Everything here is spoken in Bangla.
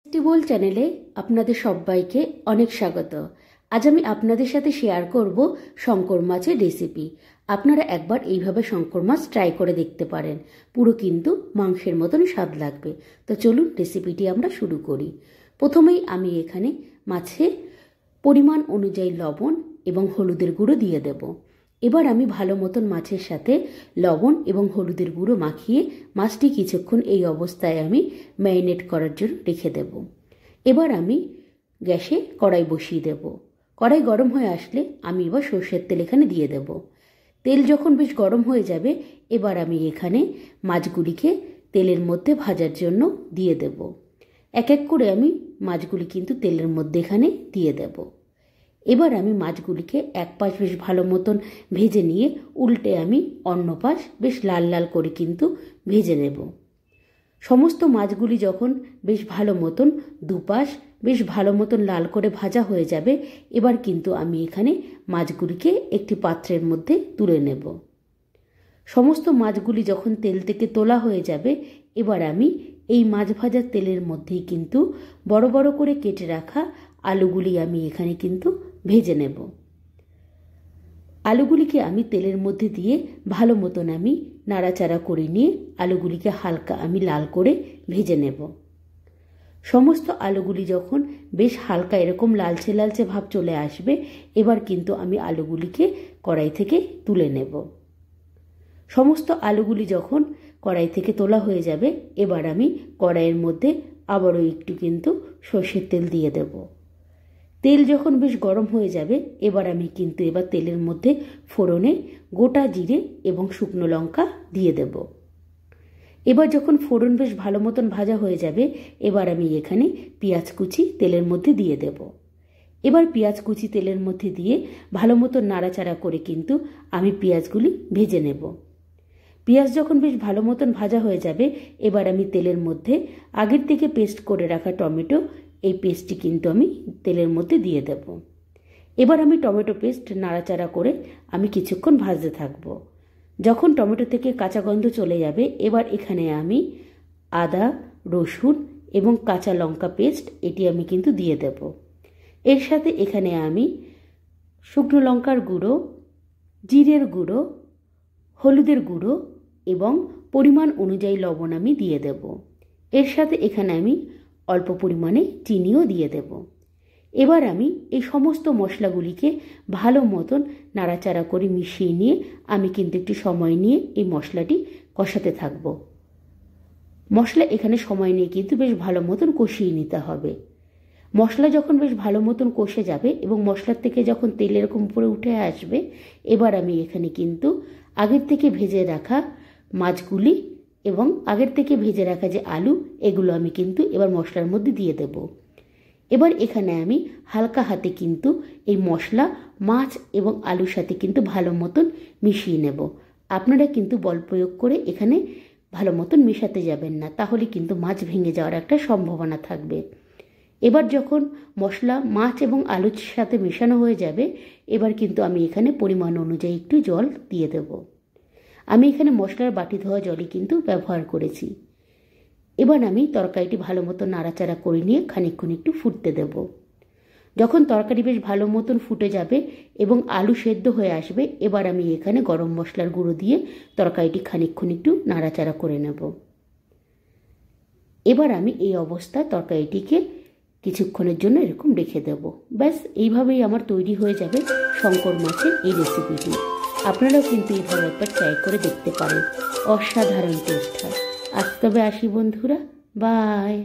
টেস্টিবল চ্যানেলে আপনাদের সবাইকে অনেক স্বাগত। আজ আমি আপনাদের সাথে শেয়ার করব শঙ্কর মাছের রেসিপি। আপনারা একবার এইভাবে শঙ্কর মাছ ট্রাই করে দেখতে পারেন, পুরো কিন্তু মাংসের মতন স্বাদ লাগবে। তো চলুন রেসিপিটি আমরা শুরু করি। প্রথমেই আমি এখানে মাছে পরিমাণ অনুযায়ী লবণ এবং হলুদের গুঁড়ো দিয়ে দেব। এবার আমি ভালো মতন মাছের সাথে লবণ এবং হলুদের গুঁড়ো মাখিয়ে মাছটি কিছুক্ষণ এই অবস্থায় আমি ম্যারিনেট করার জন্য রেখে দেব। এবার আমি গ্যাসে কড়াই বসিয়ে দেব। কড়াই গরম হয়ে আসলে আমি এবার সর্ষের তেল এখানে দিয়ে দেব। তেল যখন বেশ গরম হয়ে যাবে, এবার আমি এখানে মাছগুলিকে তেলের মধ্যে ভাজার জন্য দিয়ে দেব। এক এক করে আমি মাছগুলি কিন্তু তেলের মধ্যে এখানে দিয়ে দেব। এবার আমি মাছগুলিকে এক পাশ বেশ ভালো মতন ভেজে নিয়ে উল্টে আমি অন্য পাশ বেশ লাল লাল করে কিন্তু ভেজে নেব। সমস্ত মাছগুলি যখন বেশ ভালো মতন দুপাশ বেশ ভালো মতন লাল করে ভাজা হয়ে যাবে, এবার কিন্তু আমি এখানে মাছগুলিকে একটি পাত্রের মধ্যে তুলে নেব। সমস্ত মাছগুলি যখন তেল থেকে তোলা হয়ে যাবে, এবার আমি এই মাছ ভাজার তেলের মধ্যেই কিন্তু বড় বড় করে কেটে রাখা আলুগুলি আমি এখানে কিন্তু ভেজে নেব। আলুগুলিকে আমি তেলের মধ্যে দিয়ে ভালো মতন আমি নাড়াচাড়া করে নিয়ে আলুগুলিকে হালকা আমি লাল করে ভেজে নেব। সমস্ত আলুগুলি যখন বেশ হালকা এরকম লালচে লালচে ভাব চলে আসবে, এবার কিন্তু আমি আলুগুলিকে কড়াই থেকে তুলে নেব। সমস্ত আলুগুলি যখন কড়াই থেকে তোলা হয়ে যাবে, এবার আমি কড়াইয়ের মধ্যে আবারও একটু কিন্তু সর্ষের তেল দিয়ে দেব। তেল যখন বেশ গরম হয়ে যাবে, এবার আমি কিন্তু তেলের মধ্যে ফোড়নে গোটা জিরে এবং শুকনো লঙ্কা দিয়ে দেব। এবার যখন ফোড়ন বেশ ভালো মতন ভাজা হয়ে যাবে, এবার আমি এখানে পেঁয়াজ কুচি তেলের মধ্যে দিয়ে দেব। এবার পেঁয়াজ কুচি তেলের মধ্যে দিয়ে ভালো মতন নাড়াচাড়া করে কিন্তু আমি পেঁয়াজগুলি ভেজে নেব। পেঁয়াজ যখন বেশ ভালো মতন ভাজা হয়ে যাবে, এবার আমি তেলের মধ্যে আগের থেকে পেস্ট করে রাখা টমেটো, এই পেস্টটি কিন্তু আমি তেলের মধ্যে দিয়ে দেব। এবার আমি টমেটো পেস্ট নাড়াচাড়া করে আমি কিছুক্ষণ ভাজতে থাকব। যখন টমেটো থেকে কাঁচা গন্ধ চলে যাবে, এবার এখানে আমি আদা, রসুন এবং কাঁচা লঙ্কা পেস্ট এটি আমি কিন্তু দিয়ে দেব। এর সাথে এখানে আমি শুকনো লঙ্কার গুঁড়ো, জিরের গুঁড়ো, হলুদের গুঁড়ো এবং পরিমাণ অনুযায়ী লবণ আমি দিয়ে দেব। এর সাথে এখানে আমি অল্প পরিমাণে চিনিও দিয়ে দেব। এবার আমি এই সমস্ত মশলাগুলিকে ভালো মতন নাড়াচাড়া করে মিশিয়ে নিয়ে আমি কিন্তু একটু সময় নিয়ে এই মশলাটি কষাতে থাকব। মশলা এখানে সময় নিয়ে কিন্তু বেশ ভালো মতন কষিয়ে নিতে হবে। মশলা যখন বেশ ভালো মতন কষে যাবে এবং মশলার থেকে যখন তেল এরকম উপরে উঠে আসবে, এবার আমি এখানে কিন্তু আগের থেকে ভেজে রাখা মাছগুলি এবং আগের থেকে ভেজে রাখা যে আলু, এগুলো আমি কিন্তু এবার মশলার মধ্যে দিয়ে দেব। এবার এখানে আমি হালকা হাতে কিন্তু এই মশলা মাছ এবং আলুর সাথে কিন্তু ভালো মতন মিশিয়ে নেব। আপনারা কিন্তু বল প্রয়োগ করে এখানে ভালো মতন মেশাতে যাবেন না, তাহলে কিন্তু মাছ ভেঙে যাওয়ার একটা সম্ভাবনা থাকবে। এবার যখন মশলা মাছ এবং আলুর সাথে মেশানো হয়ে যাবে, এবার কিন্তু আমি এখানে পরিমাণ অনুযায়ী একটু জল দিয়ে দেব। আমি এখানে মশলার বাটি ধোয়া জলই কিন্তু ব্যবহার করেছি। এবার আমি তরকারিটি ভালো মতন নাড়াচাড়া করে নিয়ে খানিকক্ষণ একটু ফুটতে দেব। যখন তরকারি বেশ ভালো মতন ফুটে যাবে এবং আলু সেদ্ধ হয়ে আসবে, এবার আমি এখানে গরম মশলার গুঁড়ো দিয়ে তরকারিটি খানিকক্ষণ একটু নাড়াচাড়া করে নেব। এবার আমি এই অবস্থায় তরকারিটিকে কিছুক্ষণের জন্য এরকম রেখে দেব। ব্যাস এইভাবেই আমার তৈরি হয়ে যাবে শঙ্কর মাছের এই রেসিপিটি। আপনারাও কিন্তু এইভাবে একবার ট্রাই করে দেখতে পারেন, অসাধারণ টেস্ট হয়। আজ তবে আসি বন্ধুরা, বাই।